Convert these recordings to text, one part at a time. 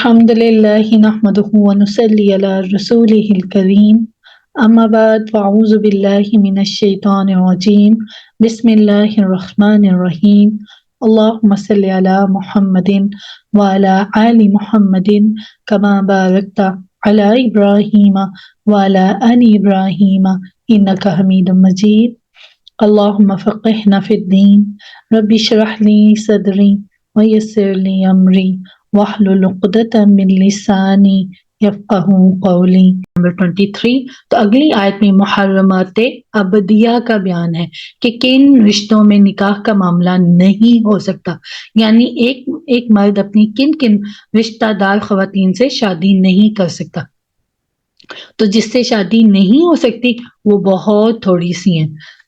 الحمد لله نحمده ونصلي على رسوله الكريم أما بعد فأعوذ بالله من الشيطان الرجيم بسم الله الرحمن الرحيم اللهم صل على محمد وعلى آل محمد كما باركت على إبراهيم وعلى آل إبراهيم إنك حميد مجيد اللهم فقهنا في الدين رب اشرح لي صدري ويسر لي أمري واحلل عقدۃ من لسانی یفقہوا قولی۔ نمبر 23۔ تو اگلی آیت میں محرمات ابدیہ کا بیان ہے کہ کن رشتوں میں نکاح کا معاملہ نہیں ہو سکتا، یعنی ایک مرد اپنی کن رشتہ دار خواتین سے شادی نہیں کر سکتا۔ تو جس سے شادی نہیں ہو سکتی وہ بہت تھوڑی سی ہیں،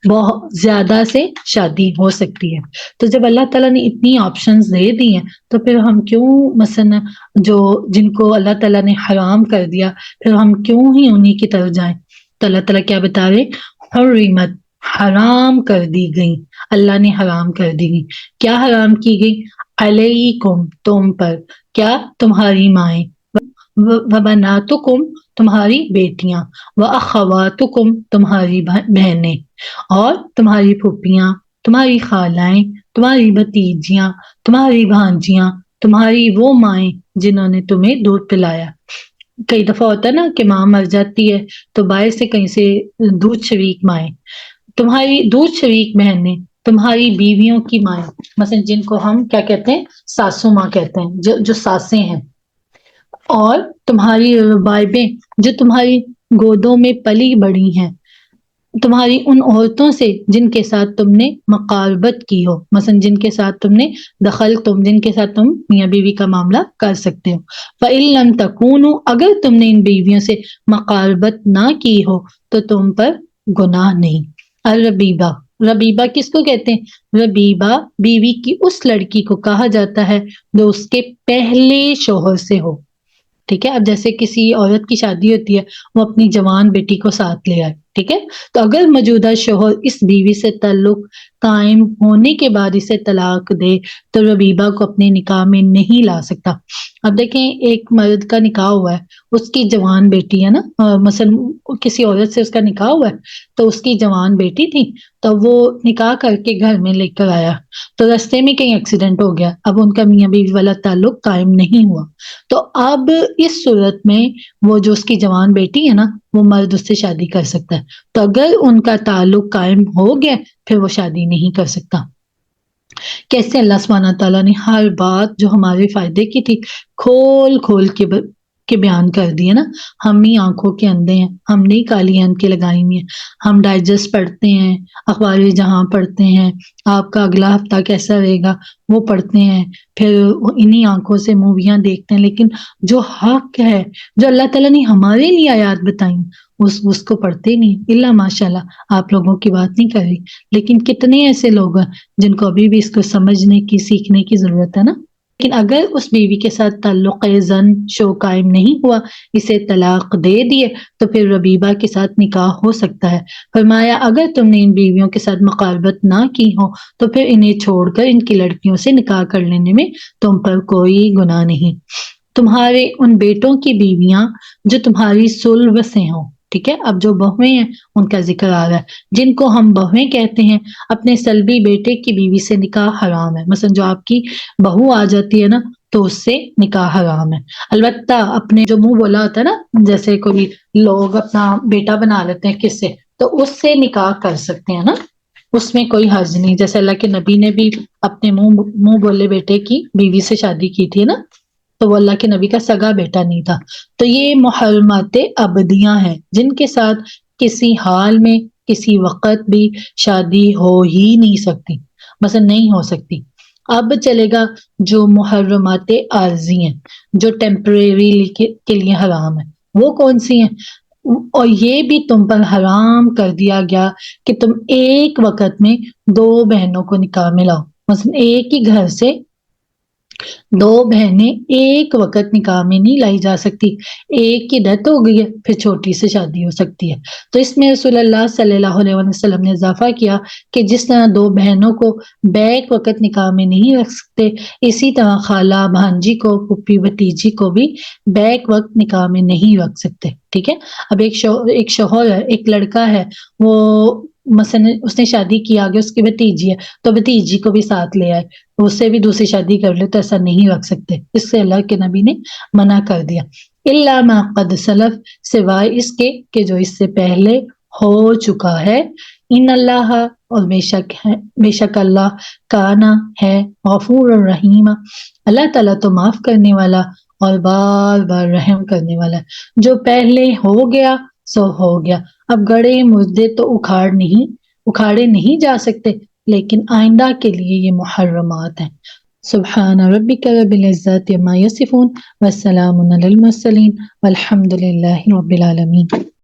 بہت زیادہ سے شادی ہو سکتی ہے۔ تو جب اللہ تعالیٰ نے اتنی آپشنز دے دی ہیں تو پھر ہم کیوں مثلا جن کو اللہ تعالیٰ نے حرام کر دیا پھر ہم کیوں ہی انہی کی طرف جائیں؟ تو اللہ تعالیٰ کیا بتا رہے؟ حرمت، حرام کر دی گئی، اللہ نے حرام کر دی گئی۔ کیا حرام کی گئی؟ علیکم، تم پر، کیا؟ تمہاری مائیں، وبناتکم، تمہاری بیٹیاں، واخواتکم، تمہاری بہنیں، اور تمہاری پھوپھیاں، تمہاری خالائیں، تمہاری بھتیجیاں، تمہاری بھانجیاں، تمہاری وہ مائیں جنہوں نے تمہیں دودھ پلایا۔ کئی دفعہ ہوتا ہے نا کہ ماں مر جاتی ہے تو باعث سے کہیں سے دودھ شریک مائیں، تمہاری دودھ شریک بہنیں، تمہاری بیویوں کی مائیں، مثلا جن کو ہم کیا کہتے ہیں؟ ساسو ماں کہتے ہیں، جو ساسیں ہیں، اور تمہاری ربائبیں جو تمہاری گودوں میں پلی بڑی ہیں، تمہاری ان عورتوں سے جن کے ساتھ تم نے مقاربت کی ہو، مثلا جن کے ساتھ جن کے ساتھ تم میاں بیوی کا معاملہ کر سکتے ہو۔ فَإِن لَمْ تَكُونُوا، اگر تم نے ان بیویوں سے مقاربت نہ کی ہو تو تم پر گناہ نہیں۔ الربیبہ، ربیبہ کس کو کہتے ہیں؟ ربیبہ بیوی کی اس لڑکی کو کہا جاتا ہے جو اس کے پہلے شوہر سے ہو۔ ٹھیک ہے، اب جیسے کسی عورت کی شادی ہوتی ہے، وہ اپنی جوان بیٹی کو ساتھ لے آئے، ٹھیک ہے، تو اگر موجودہ شوہر اس بیوی سے تعلق قائم ہونے کے بعد اسے طلاق دے تو ربیبہ کو اپنے نکاح میں نہیں لا سکتا۔ اب دیکھیں، ایک مرد کا نکاح ہوا ہے، اس کی جوان بیٹی ہے نا، مثلا کسی عورت سے اس کا نکاح ہوا ہے تو اس کی جوان بیٹی تھی، تو وہ نکاح کر کے گھر میں لے کر آیا، تو رستے میں کہیں ایکسیڈنٹ ہو گیا، اب ان کا میاں بیوی والا تعلق قائم نہیں ہوا، تو اب اس صورت میں وہ جو اس کی جوان بیٹی ہے نا، وہ مرد اس سے شادی کر سکتا ہے۔ تو اگر ان کا تعلق قائم ہو گیا پھر وہ شادی نہیں کر سکتا۔ کیسے اللہ سبحانہ تعالیٰ نے ہر بات جو ہمارے فائدے کی تھی کھول کے بیان کر دی ہے نا۔ ہم ہی آنکھوں کے اندھے ہیں، ہم نے کالی آنکھیں لگائی ہوئی ہیں، ہم ڈائجسٹ پڑھتے ہیں، اخبار جہاں پڑھتے ہیں، آپ کا اگلا ہفتہ کیسا رہے گا وہ پڑھتے ہیں، پھر انہی آنکھوں سے موویاں دیکھتے ہیں، لیکن جو حق ہے، جو اللہ تعالیٰ نے ہمارے لیے آیات بتائیں اس کو پڑھتے نہیں۔ اللہ ماشاء اللہ آپ لوگوں کی بات نہیں کر رہی، لیکن کتنے ایسے لوگ ہیں جن کو ابھی بھی اس کو سمجھنے کی، سیکھنے کی ضرورت ہے نا۔ لیکن اگر اس بیوی کے ساتھ تعلق زن شو قائم نہیں ہوا، اسے طلاق دے دیے، تو پھر ربیبہ کے ساتھ نکاح ہو سکتا ہے۔ فرمایا اگر تم نے ان بیویوں کے ساتھ مقاربت نہ کی ہو تو پھر انہیں چھوڑ کر ان کی لڑکیوں سے نکاح کر لینے میں تم پر کوئی گناہ نہیں۔ تمہارے ان بیٹوں کی بیویاں جو تمہاری صلب سے ہوں، ٹھیک ہے، اب جو بہویں ہیں ان کا ذکر آ رہا ہے، جن کو ہم بہویں کہتے ہیں، اپنے سلبی بیٹے کی بیوی سے نکاح حرام ہے۔ مثلا جو آپ کی بہو آ جاتی ہے نا تو اس سے نکاح حرام ہے۔ البتہ اپنے جو منہ بولا ہوتا ہے نا، جیسے کوئی لوگ اپنا بیٹا بنا لیتے ہیں کس سے، تو اس سے نکاح کر سکتے ہیں نا، اس میں کوئی حرج نہیں۔ جیسے اللہ کے نبی نے بھی اپنے منہ بولے بیٹے کی بیوی سے شادی کی تھی نا، تو وہ اللہ کے نبی کا سگا بیٹا نہیں تھا۔ تو یہ محرمات ابدیاں ہیں جن کے ساتھ کسی حال میں کسی وقت بھی شادی ہو ہی نہیں سکتی، مثلا نہیں ہو سکتی۔ اب چلے گا جو محرمات عارضی ہیں، جو ٹیمپریری کے لیے حرام ہے، وہ کون سی ہیں؟ اور یہ بھی تم پر حرام کر دیا گیا کہ تم ایک وقت میں دو بہنوں کو نکاح میں لاؤ، مثلا ایک ہی گھر سے دو بہنیں ایک وقت نکاح میں نہیں لائی جا سکتی، ایک کی ڈیتھ ہو گئی ہے پھر چھوٹی سے شادی ہو سکتی ہے۔ تو اس میں رسول اللہ صلی اللہ علیہ وسلم نے اضافہ کیا کہ جس طرح دو بہنوں کو بیک وقت نکاح میں نہیں رکھ سکتے، اسی طرح خالہ بھانجی کو، پھوپھی بھتیجی کو بھی بیک وقت نکاح میں نہیں رکھ سکتے، ٹھیک ہے۔ اب ایک شوہر ہے، ایک لڑکا ہے، وہ مثلا اس نے شادی کی، آگے اس کی بھتیجی ہے تو بھتیجی کو بھی ساتھ لے آئے، اس سے بھی دوسری شادی کر لے، تو ایسا نہیں رکھ سکتے، اس سے اللہ کے نبی نے منع کر دیا۔ الا ما قد سلف، سوائے اس کے کہ جو اس سے پہلے ہو چکا ہے۔ ان اللہ، اور بے شک اللہ، کانا ہے، غفور الرحیم، اللہ تعالیٰ تو معاف کرنے والا اور بار بار رحم کرنے والا ہے۔ جو پہلے ہو گیا سو ہو گیا، اب گڑے مردے تو اکھاڑے نہیں جا سکتے، لیکن آئندہ کے لیے یہ محرمات ہیں۔ سبحان ربک رب العزت عما یصفون والسلام علی المرسلین والحمد للہ رب العالمین۔